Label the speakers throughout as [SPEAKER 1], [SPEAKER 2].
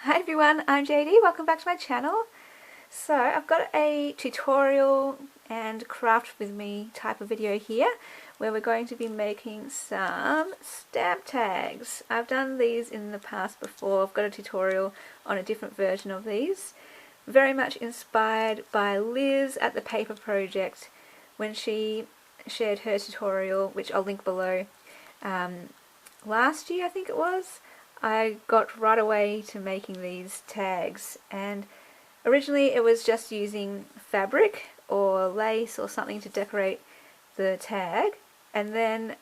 [SPEAKER 1] Hi everyone, I'm JD, welcome back to my channel. So I've got a tutorial and craft with me type of video here where we're going to be making some stamp tags. I've done these in the past before. I've got a tutorial on a different version of these. Very much inspired by Liz at the Paper Project when she shared her tutorial, which I'll link below, last year I think it was. I got right away to making these tags, and originally it was just using fabric or lace or something to decorate the tag, and then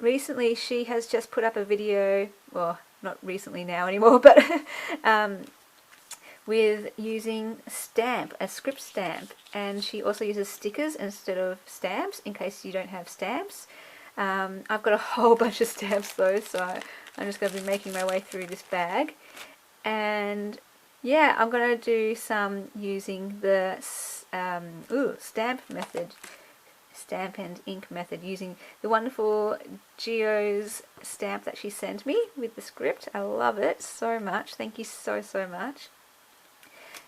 [SPEAKER 1] recently she has just put up a video, well not recently now anymore, but with using a script stamp, and she also uses stickers instead of stamps in case you don't have stamps. I've got a whole bunch of stamps though, so I'm just going to be making my way through this bag. And yeah, I'm going to do some using the stamp method, stamp and ink method, using the wonderful Geo's stamp that she sent me with the script. I love it so much. Thank you so much.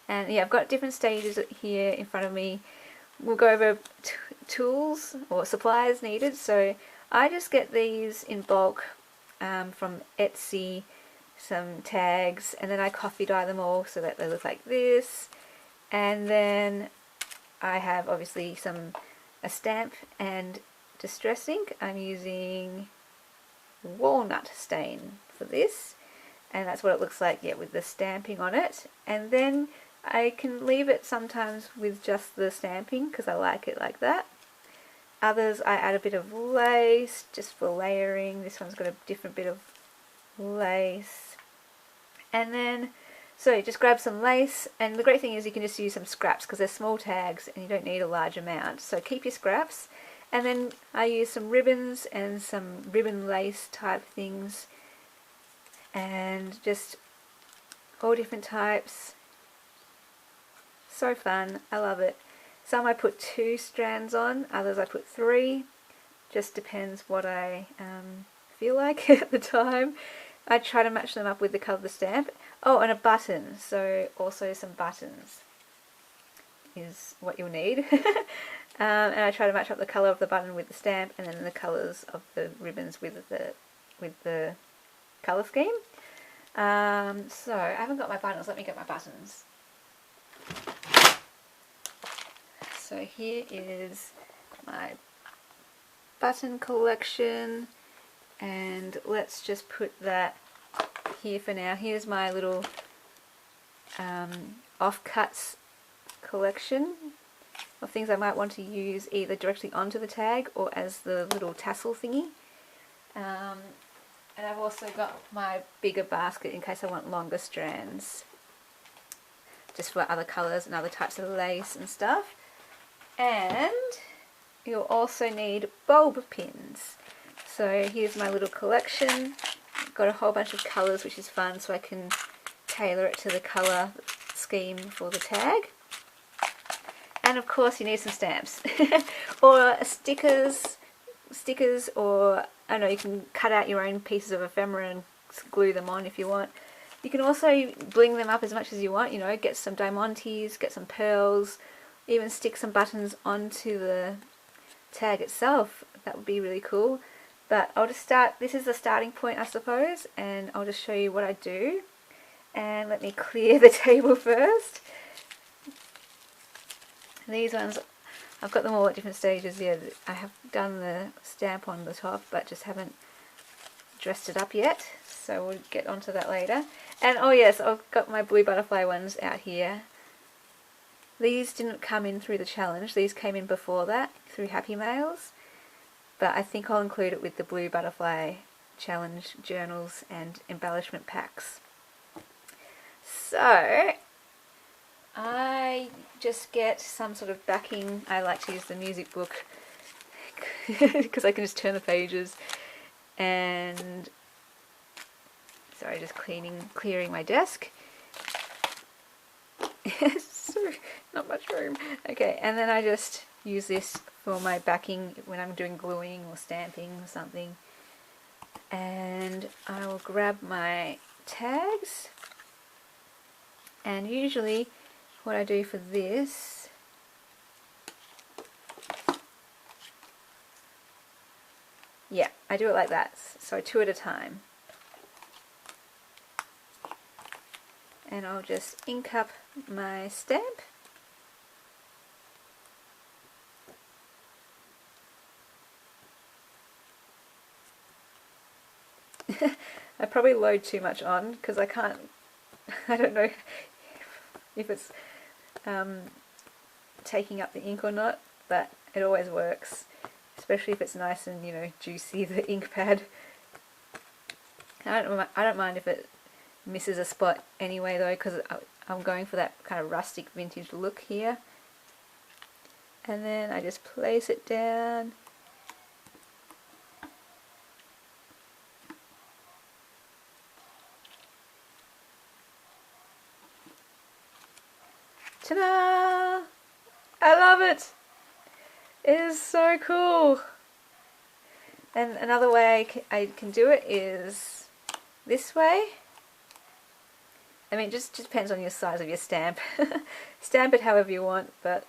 [SPEAKER 1] And yeah, I've got different stages here in front of me. We'll go over tools or supplies needed. So I just get these in bulk from Etsy, some tags, and then I coffee dye them all so that they look like this. And then I have obviously a stamp and distress ink. I'm using walnut stain for this, and that's what it looks like, yeah, with the stamping on it. And then I can leave it sometimes with just the stamping because I like it like that. Others I add a bit of lace just for layering. This one's got a different bit of lace. And then, so you just grab some lace, and the great thing is you can just use some scraps because they're small tags and you don't need a large amount. So keep your scraps. And then I use some ribbons and some ribbon lace type things, and just all different types. So fun, I love it. Some I put 2 strands on, others I put 3. Just depends what I feel like at the time. I try to match them up with the colour of the stamp. Oh, and a button, so also some buttons is what you'll need. And I try to match up the colour of the button with the stamp, and then the colours of the ribbons with the colour scheme. So I haven't got my buttons, let me get my buttons. So here is my button collection, and let's just put that here for now. Here's my little offcuts collection of things I might want to use either directly onto the tag or as the little tassel thingy. And I've also got my bigger basket in case I want longer strands, just for other colours and other types of lace and stuff. And you'll also need bulb pins. So here's my little collection. I've got a whole bunch of colours, which is fun, so I can tailor it to the colour scheme for the tag. And of course you need some stamps or stickers, or I don't know, you can cut out your own pieces of ephemera and glue them on if you want. You can also bling them up as much as you want, you know, get some diamantes, get some pearls, even stick some buttons onto the tag itself. That would be really cool. But I'll just start, this is the starting point I suppose, and I'll just show you what I do. And let me clear the table first. These ones, I've got them all at different stages. Yeah, I have done the stamp on the top but just haven't dressed it up yet, so we'll get onto that later. And oh yes, I've got my blue butterfly ones out here. These didn't come in through the challenge, these came in before that through Happy Mails, but I think I'll include it with the blue butterfly challenge journals and embellishment packs. So I just get some sort of backing. I like to use the music book because I can just turn the pages. And sorry, just clearing my desk. So not much room. Okay, and then I just use this for my backing when I'm doing gluing or stamping or something. And I will grab my tags And usually what I do for this, yeah, I do it like that, so 2 at a time. And I'll just ink up my stamp. I probably load too much on because I can't, I don't know if it's taking up the ink or not, but it always works, especially if it's nice and, you know, juicy, the ink pad. I don't mind if it misses a spot anyway though, because I'm going for that kind of rustic vintage look here. And then I just place it down. Ta-da! I love it! It is so cool! And another way I can do it is this way. I mean, it just depends on your size of your stamp. Stamp it however you want, but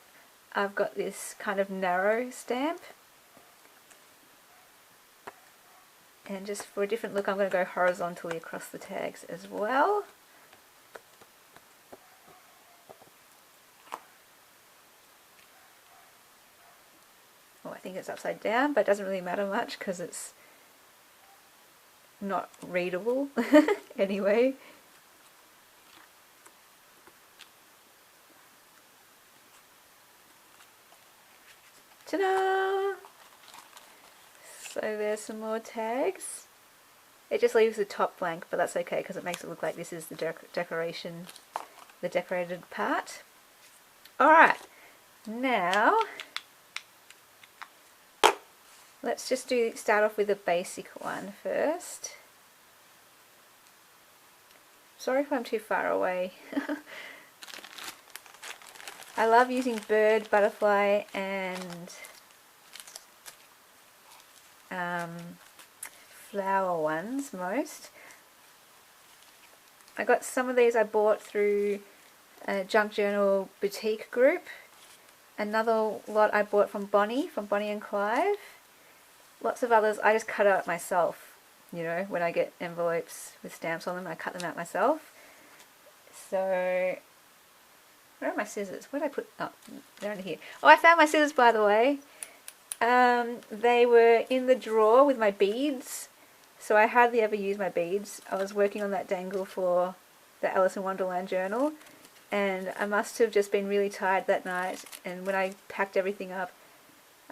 [SPEAKER 1] I've got this kind of narrow stamp. And just for a different look, I'm going to go horizontally across the tags as well. Oh, I think it's upside down, but it doesn't really matter much because it's not readable anyway. Ta-da! So there's some more tags. It just leaves the top blank, but that's okay because it makes it look like this is the decoration, the decorated part. Alright, now let's just start off with a basic one first. Sorry if I'm too far away. I love using bird, butterfly and flower ones most. I got some of these I bought through a junk journal boutique group. Another lot I bought from Bonnie and Clive. Lots of others I just cut out myself. You know, when I get envelopes with stamps on them, I cut them out myself. So, where are my scissors? Where did I put? Oh, they're under here. Oh, I found my scissors, by the way. They were in the drawer with my beads. So I hardly ever use my beads. I was working on that dangle for the Alice in Wonderland journal. And I must have just been really tired that night. And when I packed everything up,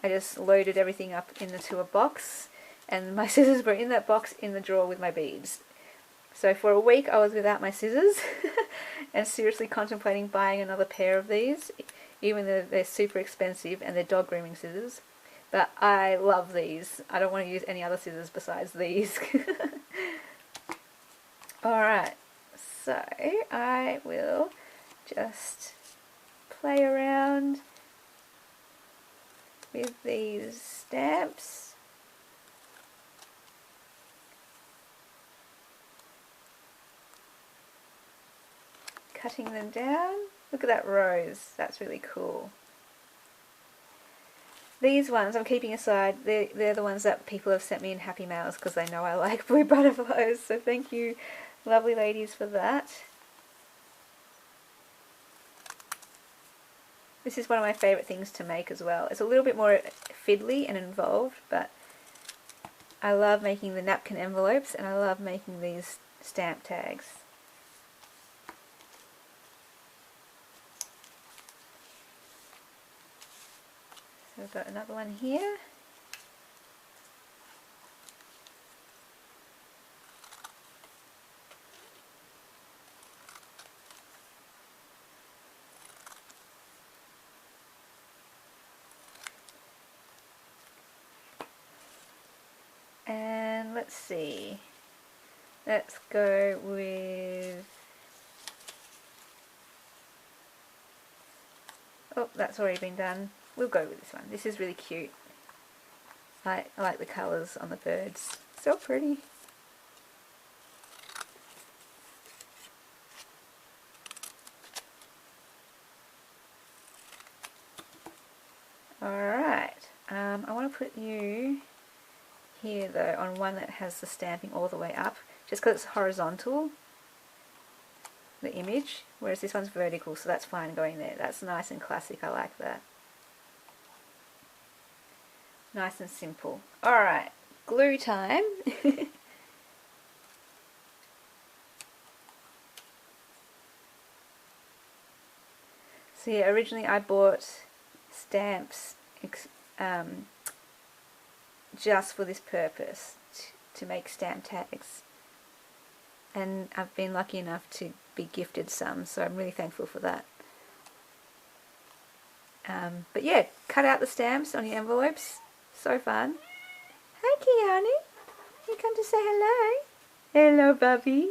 [SPEAKER 1] I just loaded everything up into a box. And my scissors were in that box in the drawer with my beads. So for a week I was without my scissors and seriously contemplating buying another pair of these, even though they're super expensive and they're dog grooming scissors. But I love these. I don't want to use any other scissors besides these. Alright, so I will just play around with these stamps. Cutting them down. Look at that rose, that's really cool. These ones I'm keeping aside, they're the ones that people have sent me in happy mails because they know I like blue butterflies, so thank you lovely ladies for that. This is one of my favourite things to make as well. It's a little bit more fiddly and involved, but I love making the napkin envelopes and I love making these stamp tags. So I've got another one here. And let's see, let's go with, oh, that's already been done. We'll go with this one. This is really cute. I like the colours on the birds. So pretty. Alright, I want to put you here though on one that has the stamping all the way up, just because it's horizontal, the image, whereas this one's vertical, so that's fine going there. That's nice and classic, I like that. Nice and simple. Alright, glue time. So yeah, originally I bought stamps just for this purpose, to make stamp tags. And I've been lucky enough to be gifted some, so I'm really thankful for that. But yeah, cut out the stamps on your envelopes. So fun. Hi Kiani, you come to say hello? Hello Bubby.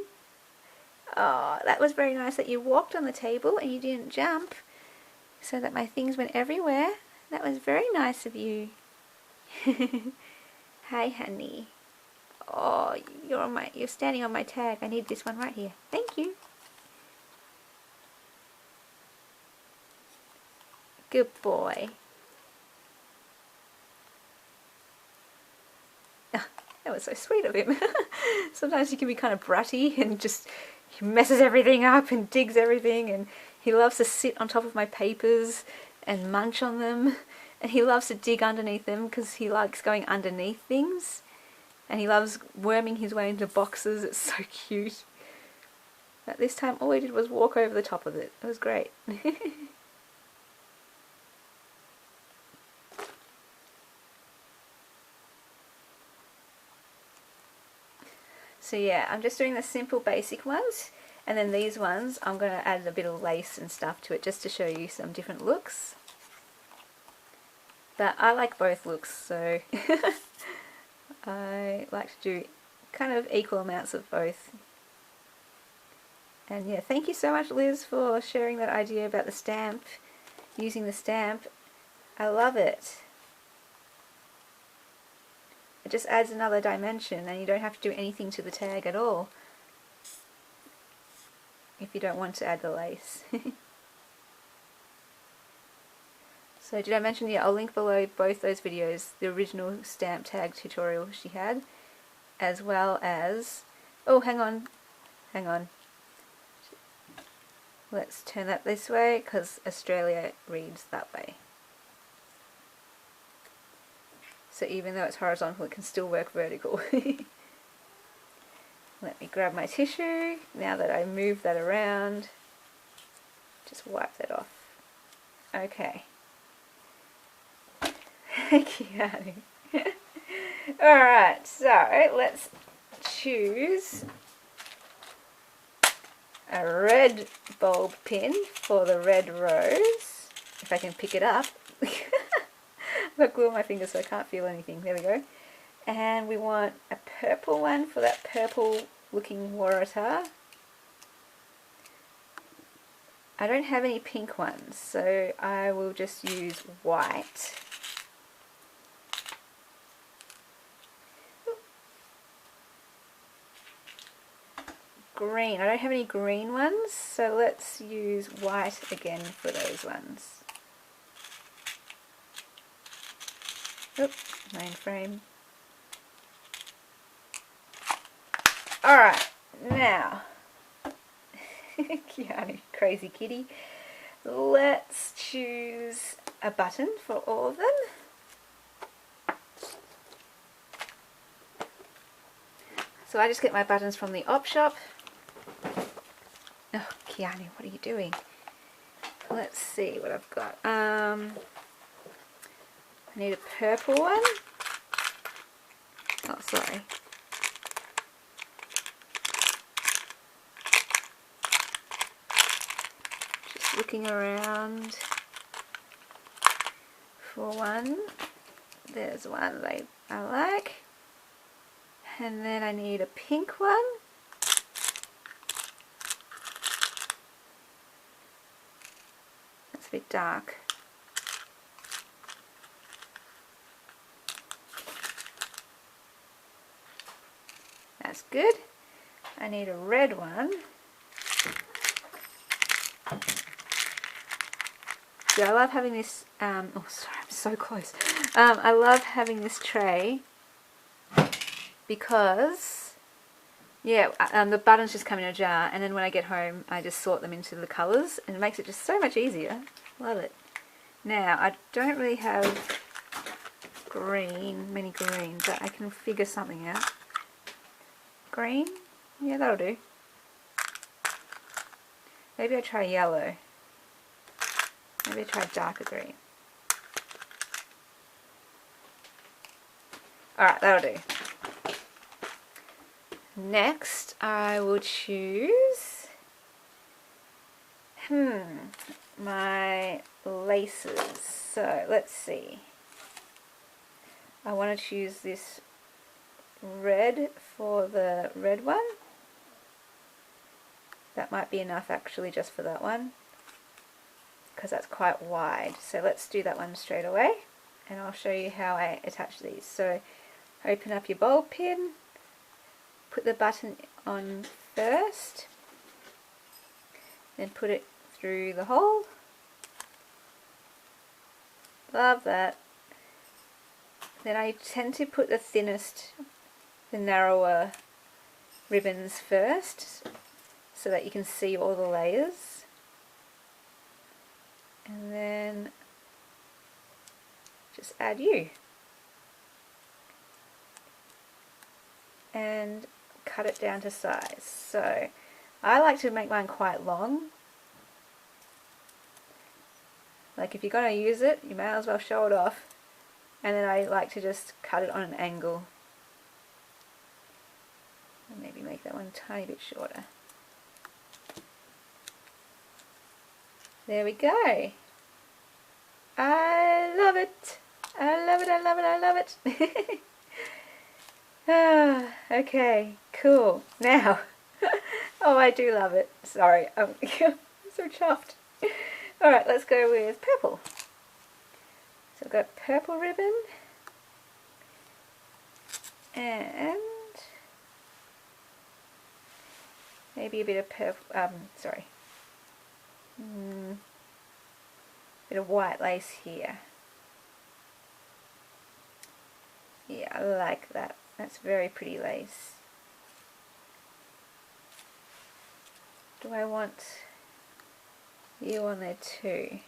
[SPEAKER 1] Oh, that was very nice that you walked on the table and you didn't jump, so that my things went everywhere. That was very nice of you. Hi honey. Oh, you're standing on my tag. I need this one right here. Thank you. Good boy. Oh, that was so sweet of him. Sometimes he can be kind of bratty and just he messes everything up and digs everything, and he loves to sit on top of my papers and munch on them, and he loves to dig underneath them because he likes going underneath things, and he loves worming his way into boxes. It's so cute. But this time all he did was walk over the top of it. It was great. So yeah, I'm just doing the simple basic ones, and then these ones I'm going to add a bit of lace and stuff to it just to show you some different looks. But I like both looks, so I like to do kind of equal amounts of both. And yeah, thank you so much Liz for sharing that idea about the stamp, using the stamp. I love it. It just adds another dimension, and you don't have to do anything to the tag at all if you don't want to add the lace. So did I mention, yeah, I'll link below both those videos, the original stamp tag tutorial she had, as well as, oh hang on, let's turn that this way because Australia reads that way. So even though it's horizontal, it can still work vertical. Let me grab my tissue, now that I move that around, just wipe that off. Okay. Alright, so let's choose a red bulb pin for the red rose, if I can pick it up. I've got glue on my fingers so I can't feel anything. There we go. And we want a purple one for that purple looking waratah. I don't have any pink ones, so I will just use white. Green. I don't have any green ones, so let's use white again for those ones. Oop, mainframe. Alright, now, Kiani, crazy kitty, let's choose a button for all of them. So I just get my buttons from the op shop. Oh, Kiani, what are you doing? Let's see what I've got. I need a purple one. Oh, sorry. Just looking around for one. There's one that I like. And then I need a pink one. That's a bit dark. That's good. I need a red one. good. I love having this, oh sorry, I'm so close. I love having this tray because, yeah, the buttons just come in a jar, and then when I get home I just sort them into the colours, and it makes it just so much easier. Love it. Now, I don't really have many green, but I can figure something out. Green? Yeah, that'll do. Maybe I try yellow. Maybe I try darker green. Alright, that'll do. Next, I will choose my laces. So, let's see. I want to choose this red for the red one. That might be enough actually just for that one, because that's quite wide. So let's do that one straight away, and I'll show you how I attach these. So open up your bulb pin, put the button on first, then put it through the hole. Love that. Then I tend to put the narrower ribbons first, so that you can see all the layers. And then just add you. And cut it down to size. So I like to make mine quite long. Like if you're going to use it, you may as well show it off. And then I like to just cut it on an angle. And maybe make that one a tiny bit shorter. There we go. I love it. I love it, I love it, I love it. Okay, cool. Now, oh, I do love it. Sorry, I'm so chuffed. Alright, let's go with purple. So I've got purple ribbon. And maybe a bit of purple, bit of white lace here. Yeah, I like that. That's very pretty lace. Do I want you on there too?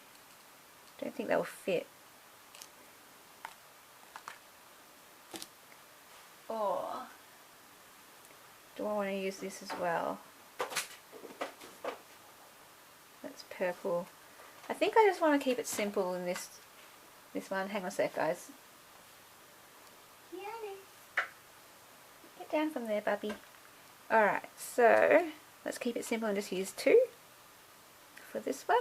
[SPEAKER 1] Don't think they'll fit. Or do I want to use this as well? That's purple. I think I just want to keep it simple in this one. Hang on a sec, guys. Get down from there, Bubby. Alright, so let's keep it simple and just use 2 for this one.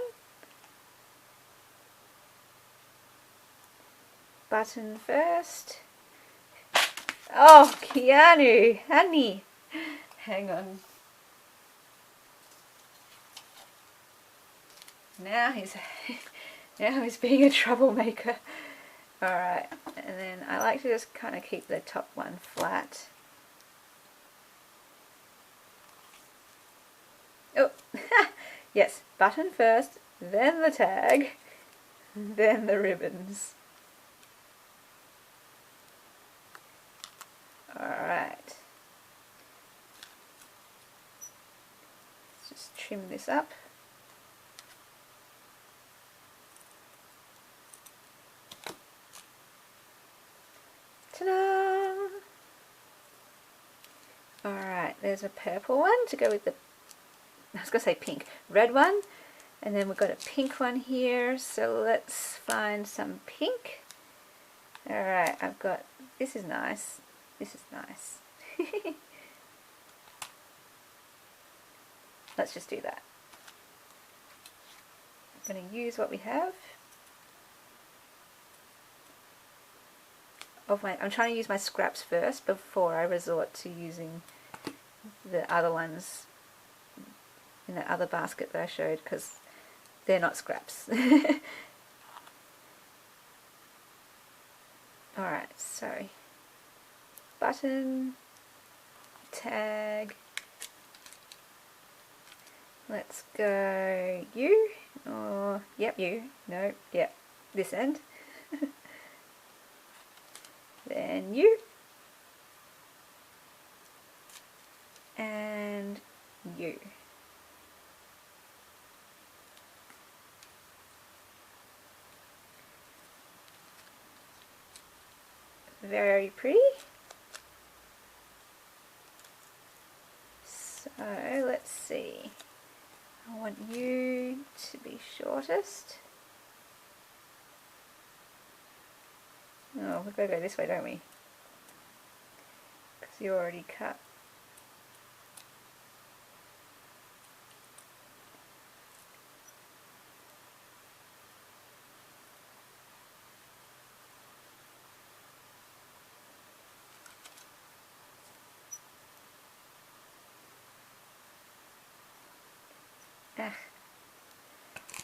[SPEAKER 1] Button first. Oh, Keanu, honey. Hang on. Now he's being a troublemaker. Alright, and then I like to just kind of keep the top one flat. Oh, yes, button first, then the tag, then the ribbons. Alright. Let's just trim this up. Ta-da! Alright, there's a purple one to go with the, I was going to say pink, red one, and then we've got a pink one here, so let's find some pink. Alright, I've got, this is nice, this is nice. Let's just do that. I'm going to use what we have. I'm trying to use my scraps first before I resort to using the other ones in that other basket that I showed, because they're not scraps. Alright, so button, tag, Let's go you, or yep, you, no, yep, this end. Then you, and you. Very pretty. So let's see. I want you to be shortest. Oh, we've got to go this way, don't we? Because you already cut. Ah.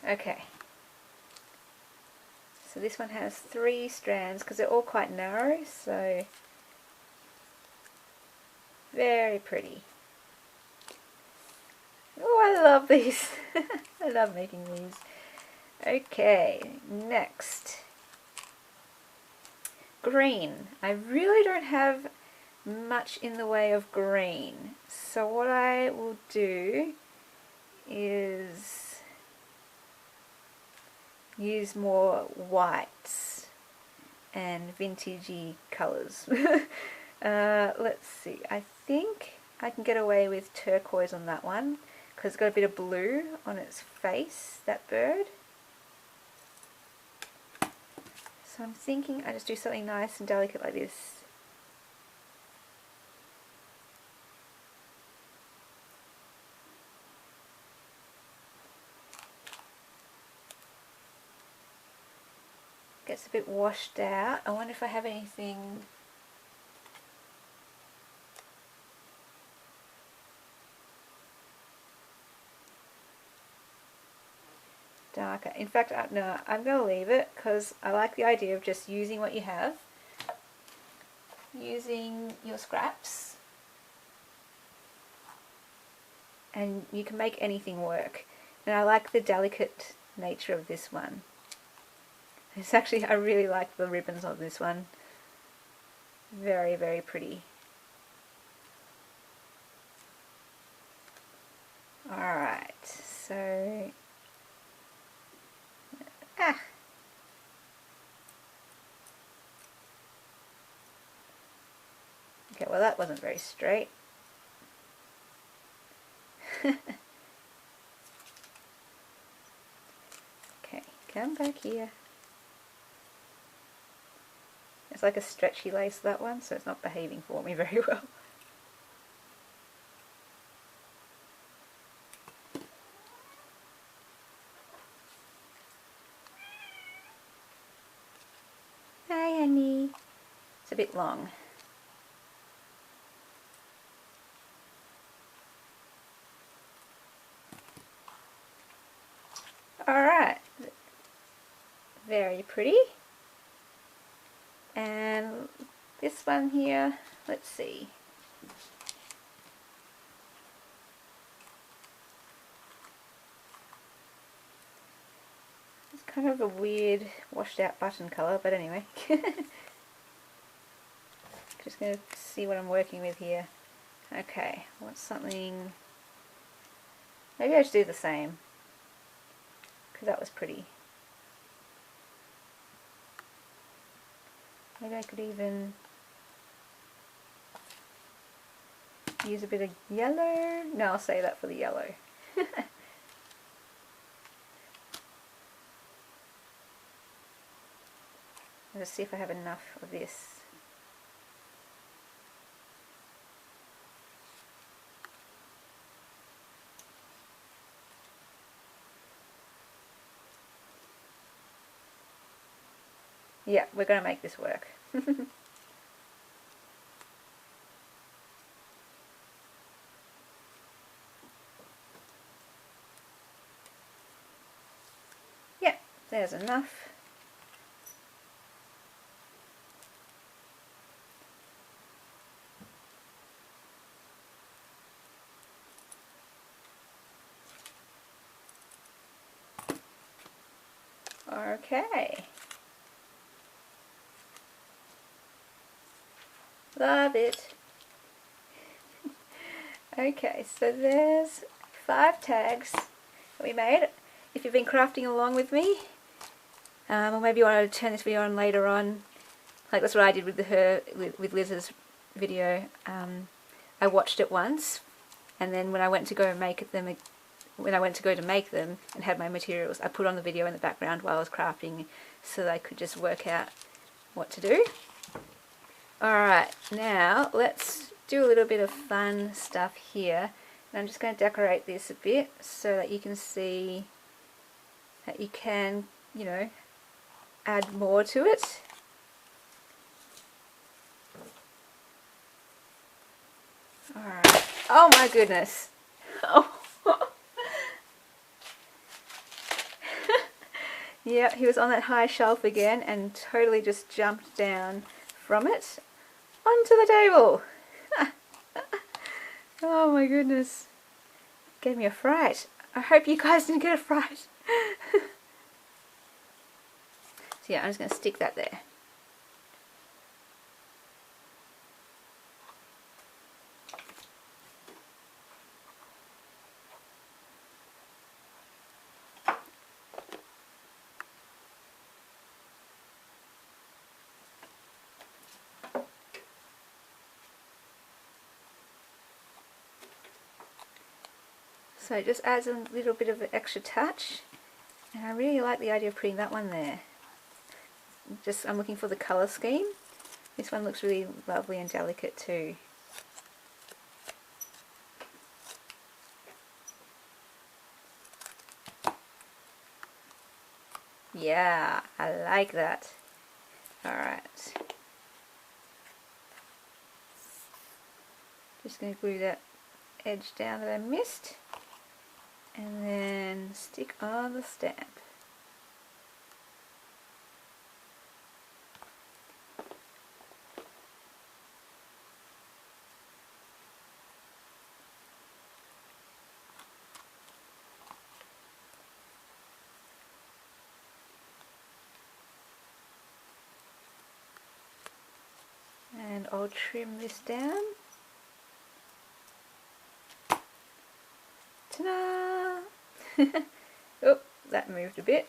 [SPEAKER 1] Okay. So this one has 3 strands because they're all quite narrow, so very pretty. Oh, I love these. I love making these. Okay, next. Green. I really don't have much in the way of green. So what I will do is use more whites and vintagey colours. Let's see, I think I can get away with turquoise on that one because it's got a bit of blue on its face, that bird. So I'm thinking I just do something nice and delicate like this. Gets a bit washed out. I wonder if I have anything darker. In fact, no, I'm going to leave it because I like the idea of just using what you have. Using your scraps. And you can make anything work. And I like the delicate nature of this one. It's actually, I really like the ribbons on this one. Very, very pretty. Alright, so... Ah! Okay, well that wasn't very straight. Okay, come back here. It's like a stretchy lace, that one, so it's not behaving for me very well. Hi, honey. It's a bit long. Alright. Very pretty. And this one here, let's see. It's kind of a weird washed out button colour, but anyway. Just going to see what I'm working with here. Okay, I want something... Maybe I should do the same, because that was pretty. Maybe I could even use a bit of yellow. No, I'll save that for the yellow. Let's see if I have enough of this. Yeah, we're going to make this work. Yeah, there's enough. Okay. Love it. Okay, so there's 5 tags that we made. If you've been crafting along with me, or maybe you want to turn this video on later on, like that's what I did with Liz's video. I watched it once, and then when I went to go make them and had my materials, I put on the video in the background while I was crafting, so that I could just work out what to do. Alright, now let's do a little bit of fun stuff here. And I'm just going to decorate this a bit so that you can see that you can, you know, add more to it. Alright. Oh my goodness. Oh. Yeah, he was on that high shelf again and totally just jumped down from it onto the table. Oh my goodness. Gave me a fright. I hope you guys didn't get a fright. So yeah, I'm just going to stick that there. So it just adds a little bit of an extra touch, and I really like the idea of putting that one there. I'm looking for the colour scheme. This one looks really lovely and delicate too. Yeah, I like that. Alright. Just going to glue that edge down that I missed, and then stick on the stamp. And I'll trim this down. Ta-da! Oh, that moved a bit.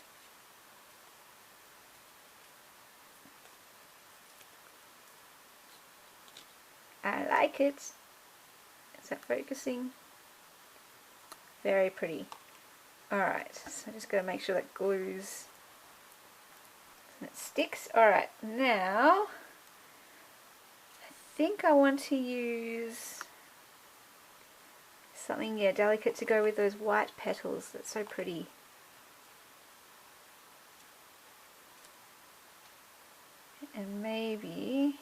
[SPEAKER 1] I like it. Is that focusing? Very pretty. Alright, so I just got to make sure that glues and it sticks. Alright, now I think I want to use something, yeah, delicate to go with those white petals. That's so pretty. And maybe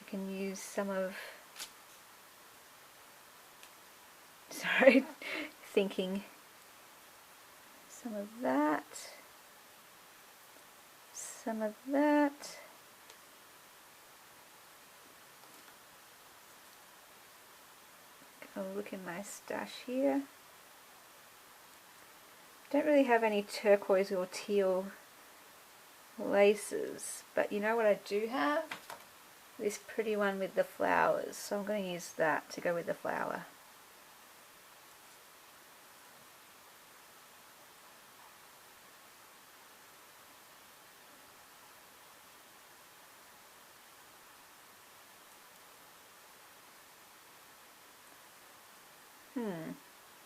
[SPEAKER 1] I can use some of, sorry, thinking, some of that, some of that. I'll look in my stash here. Don't really have any turquoise or teal laces, but you know what I do have? This pretty one with the flowers, so I'm going to use that to go with the flower.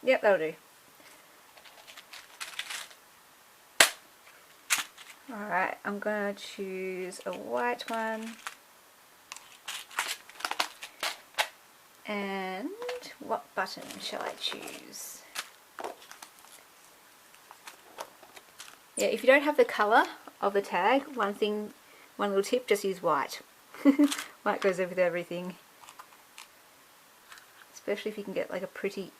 [SPEAKER 1] Yep, that'll do. Alright, I'm going to choose a white one. And what button shall I choose? Yeah, if you don't have the colour of the tag, one little tip, just use white. White goes over with everything. Especially if you can get like a pretty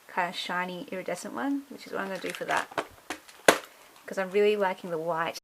[SPEAKER 1] kind of shiny iridescent one, which is what I'm going to do for that. Because I'm really liking the white